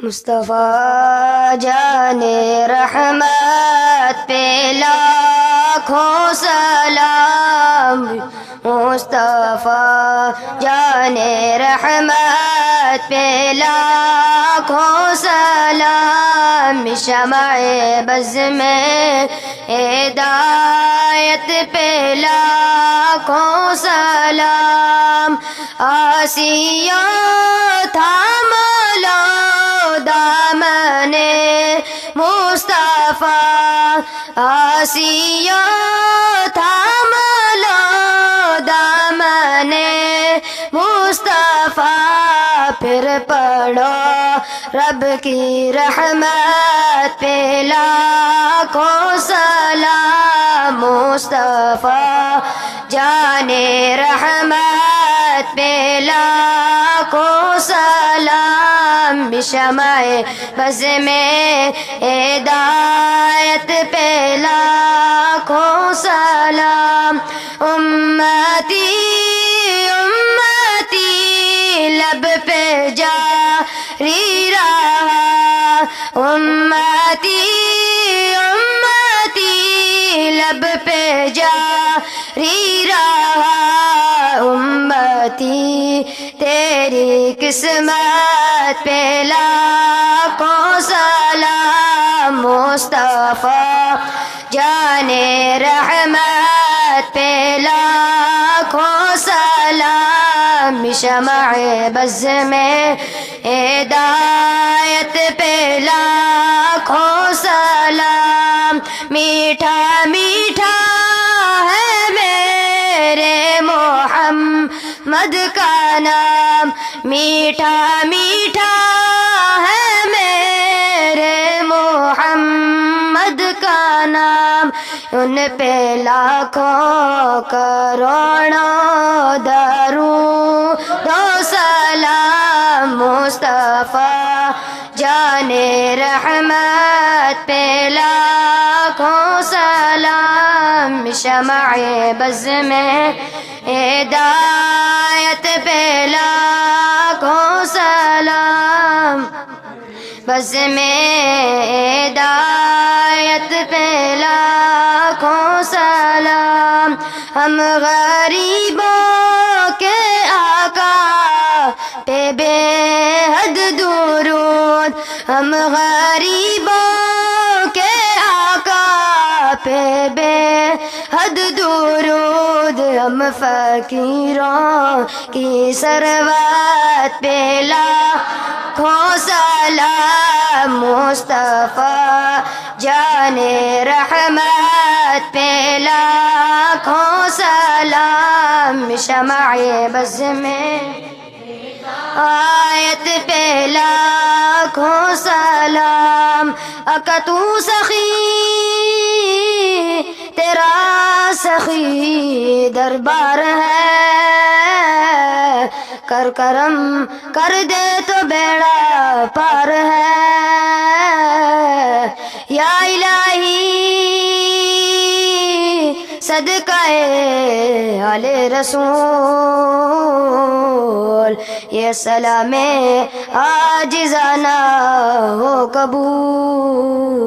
مصطفیٰ جان رحمت پہ لاکھوں سلام، مصطفیٰ جان رحمت پہ لاکھوں سلام، شمع بز میں ہدایت پہ لاکھوں سلام، آسیاں تھام لو دامن مصطفیٰ، آسیاں تھام لو دامن مصطفیٰ، پھر پڑھو رب کی رحمت پہ لاکھوں سلام، مصطفیٰ جان رحمت پہ لاکھوں سلام، شمع بز میں ہدایت پہ لاکھوں سلام، امتی امتی لب پہ جاری رہا، امتی امتی لب پہ جاری رہا، امتی تیری قسمت پہ لاکھوں سلام، مصطفیٰ جان رحمت پہ لاکھوں سلام، شمع بز میں ہدایت پہ لاکھوں سلام، میٹھا میٹھا ہے میرے محمد کا نام، میٹھا میٹھا ہے میرے محمد کا نام، ان پہ لاکھوں کروڑوں درود و سلام، مصطفیٰ جان رحمت پہ لاکھوں سلام، شمع بز میں ہدایت پہ لاکھوں سلام، بز میں ہدایت پہ لاکھوں سلام، ہم غریبوں کے آقا پہ بے حد درود، ہم غریبوں کے آقا پہ بے حد درود، ہم فقیروں کی ثروت پہ لاکھوں سلام، مصطفیٰ جان رحمت پہ لاکھوں سلام، شمع بز میں آیت پہ لاکھوں سلام، اکا تو سخی تیرا سخی دربار ہے، کر کرم کر دے تو بیڑا پار ہے، یا الہی صدقہ آل رسول، یہ سلام عاجزانہ ہو قبول۔